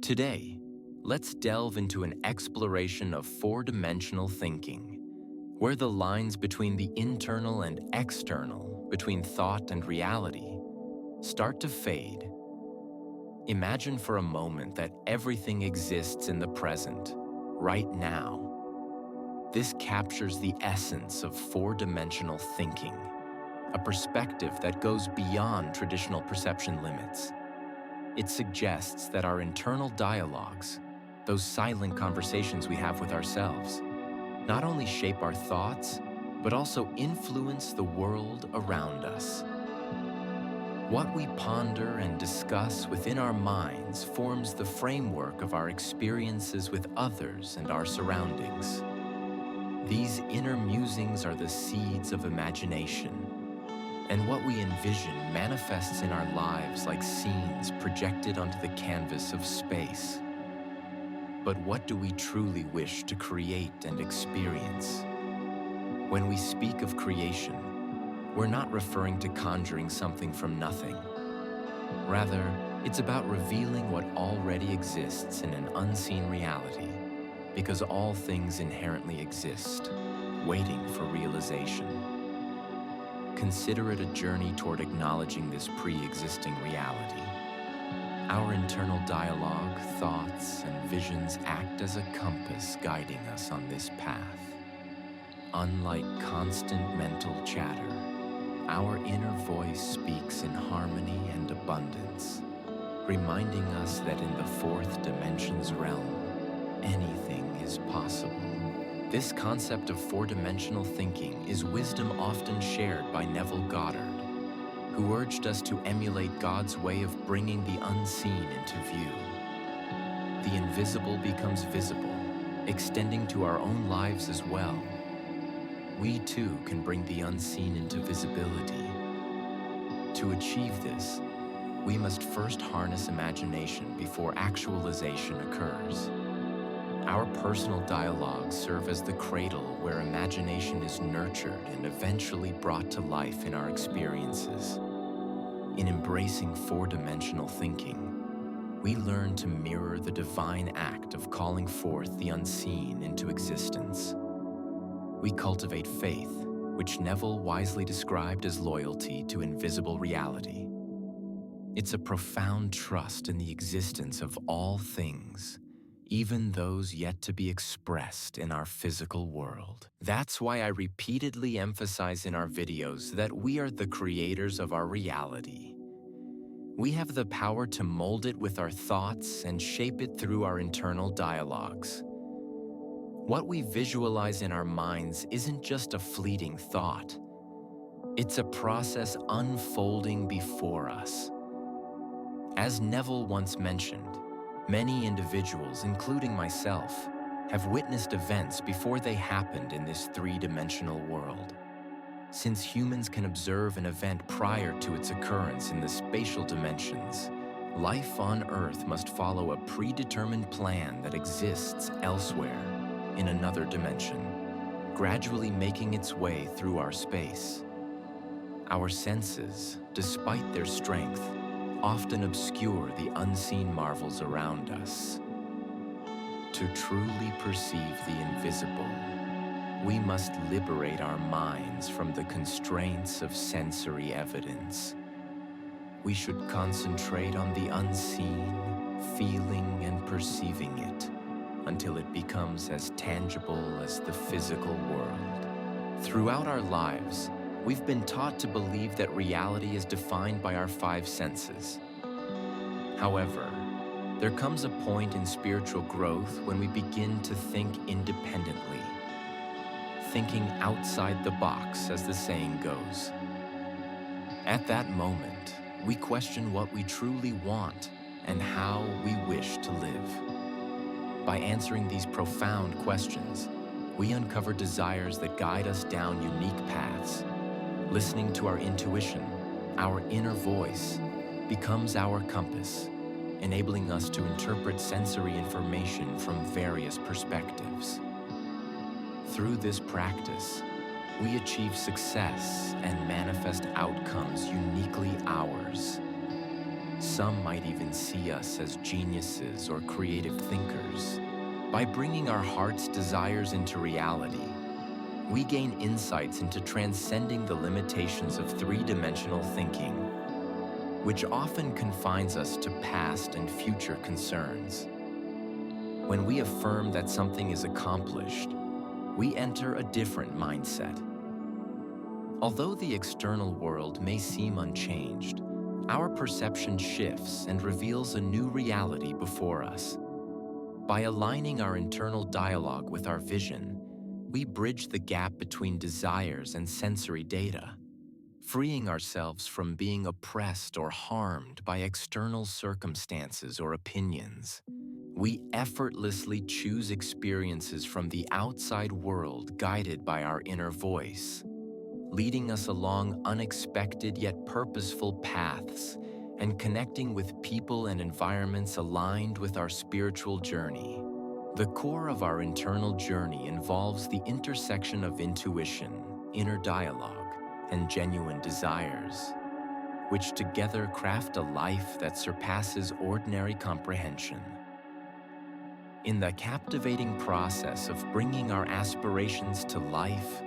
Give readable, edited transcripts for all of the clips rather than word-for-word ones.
Today, let's delve into an exploration of four-dimensional thinking, where the lines between the internal and external, between thought and reality, start to fade. Imagine for a moment that everything exists in the present, right now. This captures the essence of four-dimensional thinking, a perspective that goes beyond traditional perception limits. It suggests that our internal dialogues, those silent conversations we have with ourselves, not only shape our thoughts, but also influence the world around us. What we ponder and discuss within our minds forms the framework of our experiences with others and our surroundings. These inner musings are the seeds of imagination, and what we envision manifests in our lives like scenes projected onto the canvas of space. But what do we truly wish to create and experience? When we speak of creation, we're not referring to conjuring something from nothing. Rather, it's about revealing what already exists in an unseen reality, because all things inherently exist, waiting for realization. Consider it a journey toward acknowledging this pre-existing reality. Our internal dialogue, thoughts, and visions act as a compass guiding us on this path. Unlike constant mental chatter, our inner voice speaks in harmony and abundance, reminding us that in the fourth dimension's realm, anything is possible. This concept of four-dimensional thinking is wisdom often shared by Neville Goddard, who urged us to emulate God's way of bringing the unseen into view. The invisible becomes visible, extending to our own lives as well. We too can bring the unseen into visibility. To achieve this, we must first harness imagination before actualization occurs. Our personal dialogues serve as the cradle where imagination is nurtured and eventually brought to life in our experiences. In embracing four-dimensional thinking, we learn to mirror the divine act of calling forth the unseen into existence. We cultivate faith, which Neville wisely described as loyalty to invisible reality. It's a profound trust in the existence of all things, even those yet to be expressed in our physical world. That's why I repeatedly emphasize in our videos that we are the creators of our reality. We have the power to mold it with our thoughts and shape it through our internal dialogues. What we visualize in our minds isn't just a fleeting thought. It's a process unfolding before us. As Neville once mentioned, many individuals, including myself, have witnessed events before they happened in this three-dimensional world. Since humans can observe an event prior to its occurrence in the spatial dimensions, life on Earth must follow a predetermined plan that exists elsewhere, in another dimension, gradually making its way through our space. Our senses, despite their strength, often obscure the unseen marvels around us. To truly perceive the invisible, we must liberate our minds from the constraints of sensory evidence. We should concentrate on the unseen, feeling and perceiving it, until it becomes as tangible as the physical world. Throughout our lives, we've been taught to believe that reality is defined by our five senses. However, there comes a point in spiritual growth when we begin to think independently, thinking outside the box, as the saying goes. At that moment, we question what we truly want and how we wish to live. By answering these profound questions, we uncover desires that guide us down unique paths. Listening to our intuition, our inner voice, becomes our compass, enabling us to interpret sensory information from various perspectives. Through this practice, we achieve success and manifest outcomes uniquely ours. Some might even see us as geniuses or creative thinkers. By bringing our heart's desires into reality, we gain insights into transcending the limitations of three-dimensional thinking, which often confines us to past and future concerns. When we affirm that something is accomplished, we enter a different mindset. Although the external world may seem unchanged, our perception shifts and reveals a new reality before us. By aligning our internal dialogue with our vision, we bridge the gap between desires and sensory data, freeing ourselves from being oppressed or harmed by external circumstances or opinions. We effortlessly choose experiences from the outside world guided by our inner voice, leading us along unexpected yet purposeful paths and connecting with people and environments aligned with our spiritual journey. The core of our internal journey involves the intersection of intuition, inner dialogue, and genuine desires, which together craft a life that surpasses ordinary comprehension. In the captivating process of bringing our aspirations to life,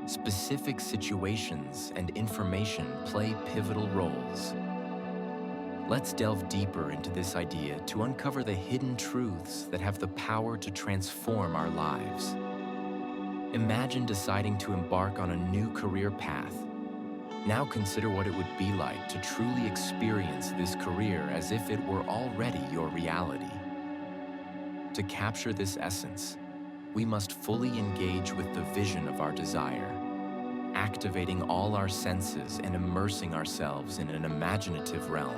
specific situations and information play pivotal roles. Let's delve deeper into this idea to uncover the hidden truths that have the power to transform our lives. Imagine deciding to embark on a new career path. Now consider what it would be like to truly experience this career as if it were already your reality. To capture this essence, we must fully engage with the vision of our desire, activating all our senses and immersing ourselves in an imaginative realm.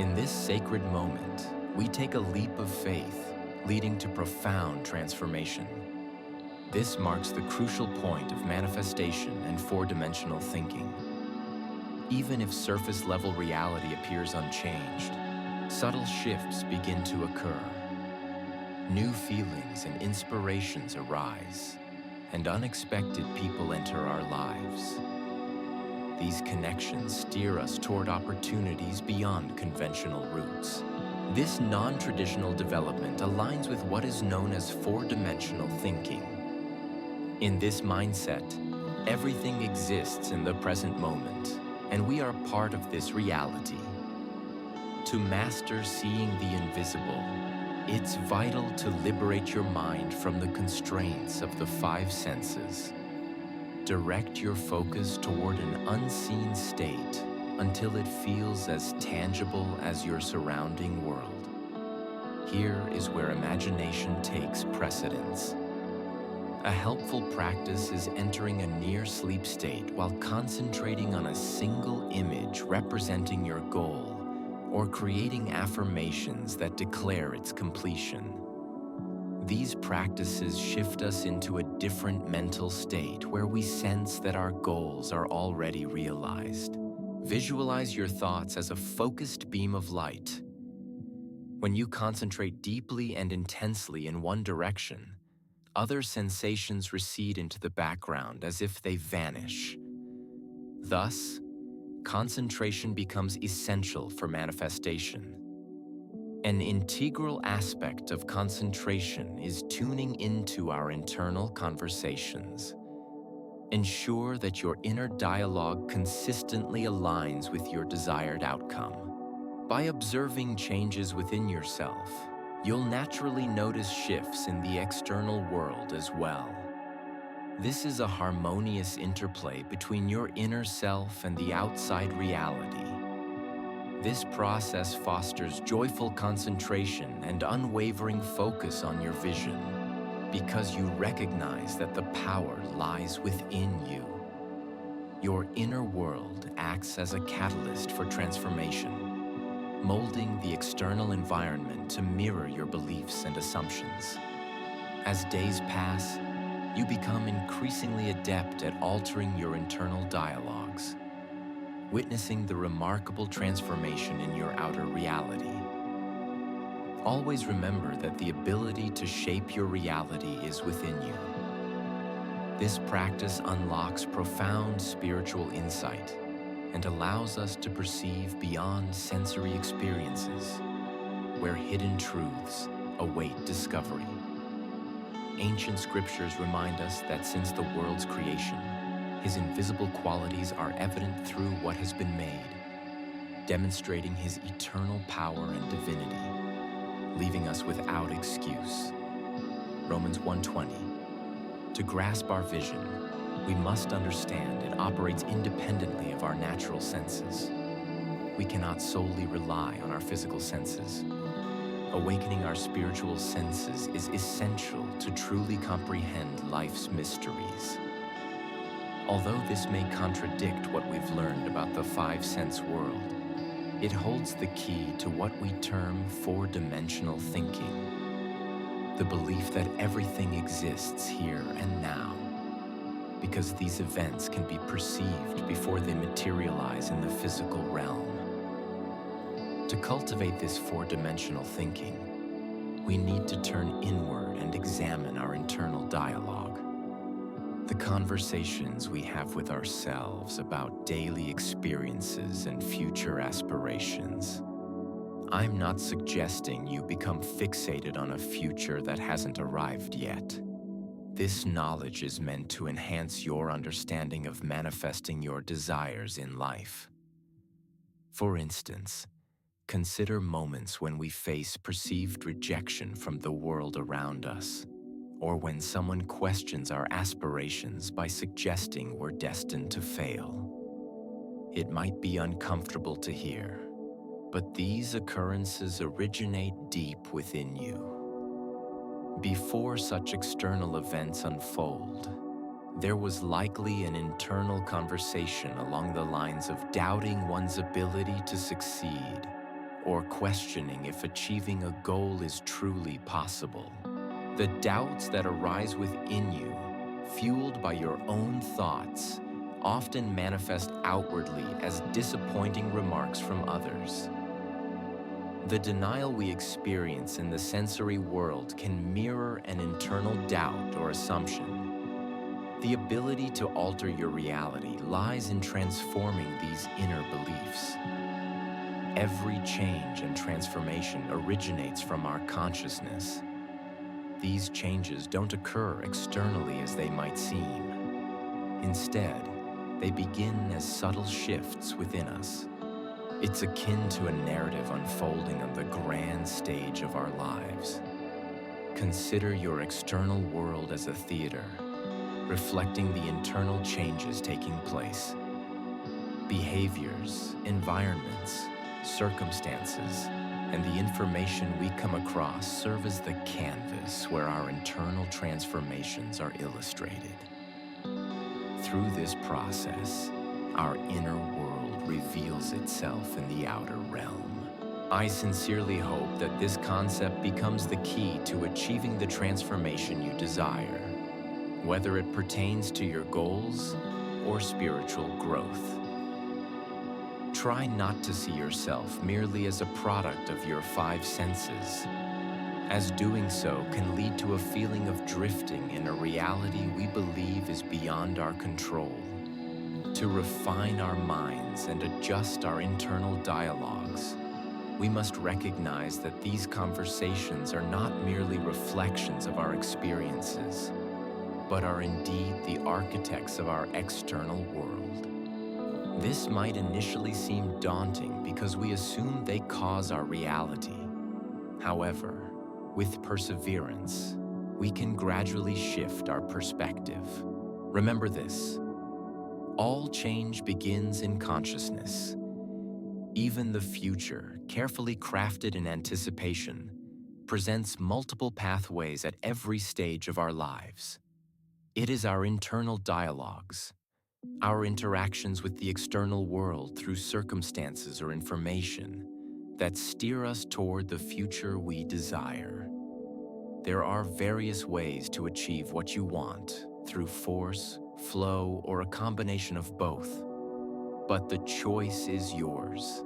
In this sacred moment, we take a leap of faith, leading to profound transformation. This marks the crucial point of manifestation and four-dimensional thinking. Even if surface-level reality appears unchanged, subtle shifts begin to occur. New feelings and inspirations arise, and unexpected people enter our lives. These connections steer us toward opportunities beyond conventional routes. This non-traditional development aligns with what is known as four-dimensional thinking. In this mindset, everything exists in the present moment, and we are part of this reality. To master seeing the invisible, it's vital to liberate your mind from the constraints of the five senses. Direct your focus toward an unseen state until it feels as tangible as your surrounding world. Here is where imagination takes precedence. A helpful practice is entering a near sleep state while concentrating on a single image representing your goal, or creating affirmations that declare its completion. These practices shift us into a different mental state where we sense that our goals are already realized. Visualize your thoughts as a focused beam of light. When you concentrate deeply and intensely in one direction, other sensations recede into the background as if they vanish. Thus, concentration becomes essential for manifestation. An integral aspect of concentration is tuning into our internal conversations. Ensure that your inner dialogue consistently aligns with your desired outcome. By observing changes within yourself, you'll naturally notice shifts in the external world as well. This is a harmonious interplay between your inner self and the outside reality. This process fosters joyful concentration and unwavering focus on your vision, because you recognize that the power lies within you. Your inner world acts as a catalyst for transformation, molding the external environment to mirror your beliefs and assumptions. As days pass, you become increasingly adept at altering your internal dialogues, witnessing the remarkable transformation in your outer reality. Always remember that the ability to shape your reality is within you. This practice unlocks profound spiritual insight, and allows us to perceive beyond sensory experiences, where hidden truths await discovery. Ancient scriptures remind us that since the world's creation, His invisible qualities are evident through what has been made, demonstrating His eternal power and divinity, leaving us without excuse. Romans 1:20. To grasp our vision, we must understand it operates independently of our natural senses. We cannot solely rely on our physical senses. Awakening our spiritual senses is essential to truly comprehend life's mysteries. Although this may contradict what we've learned about the five-sense world, it holds the key to what we term four-dimensional thinking, the belief that everything exists here and now, because these events can be perceived before they materialize in the physical realm. To cultivate this four-dimensional thinking, we need to turn inward and examine our internal dialogue. The conversations we have with ourselves about daily experiences and future aspirations. I'm not suggesting you become fixated on a future that hasn't arrived yet. This knowledge is meant to enhance your understanding of manifesting your desires in life. For instance, consider moments when we face perceived rejection from the world around us, or when someone questions our aspirations by suggesting we're destined to fail. It might be uncomfortable to hear, but these occurrences originate deep within you. Before such external events unfold, there was likely an internal conversation along the lines of doubting one's ability to succeed, or questioning if achieving a goal is truly possible. The doubts that arise within you, fueled by your own thoughts, often manifest outwardly as disappointing remarks from others. The denial we experience in the sensory world can mirror an internal doubt or assumption. The ability to alter your reality lies in transforming these inner beliefs. Every change and transformation originates from our consciousness. These changes don't occur externally as they might seem. Instead, they begin as subtle shifts within us. It's akin to a narrative unfolding on the grand stage of our lives. Consider your external world as a theater, reflecting the internal changes taking place. Behaviors, environments, circumstances, and the information we come across serve as the canvas where our internal transformations are illustrated. Through this process, our inner world reveals itself in the outer realm. I sincerely hope that this concept becomes the key to achieving the transformation you desire, whether it pertains to your goals or spiritual growth. Try not to see yourself merely as a product of your five senses, as doing so can lead to a feeling of drifting in a reality we believe is beyond our control. To refine our minds and adjust our internal dialogues, we must recognize that these conversations are not merely reflections of our experiences, but are indeed the architects of our external world. This might initially seem daunting because we assume they cause our reality. However, with perseverance, we can gradually shift our perspective. Remember this: all change begins in consciousness. Even the future, carefully crafted in anticipation, presents multiple pathways at every stage of our lives. It is our internal dialogues, our interactions with the external world through circumstances or information, that steer us toward the future we desire. There are various ways to achieve what you want, through force, flow, or a combination of both. But the choice is yours.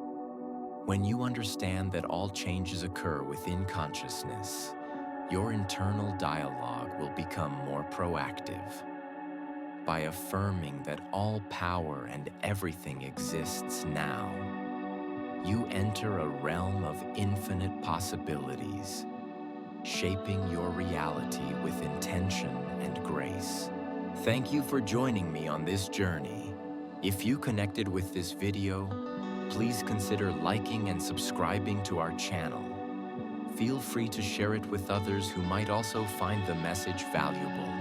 When you understand that all changes occur within consciousness, your internal dialogue will become more proactive. by affirming that all power and everything exists now. You enter a realm of infinite possibilities, shaping your reality with intention and grace. Thank you for joining me on this journey. If you connected with this video, please consider liking and subscribing to our channel. Feel free to share it with others who might also find the message valuable.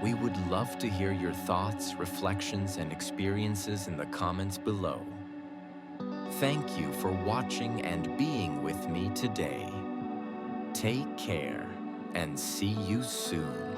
We would love to hear your thoughts, reflections, and experiences in the comments below. Thank you for watching and being with me today. Take care and see you soon.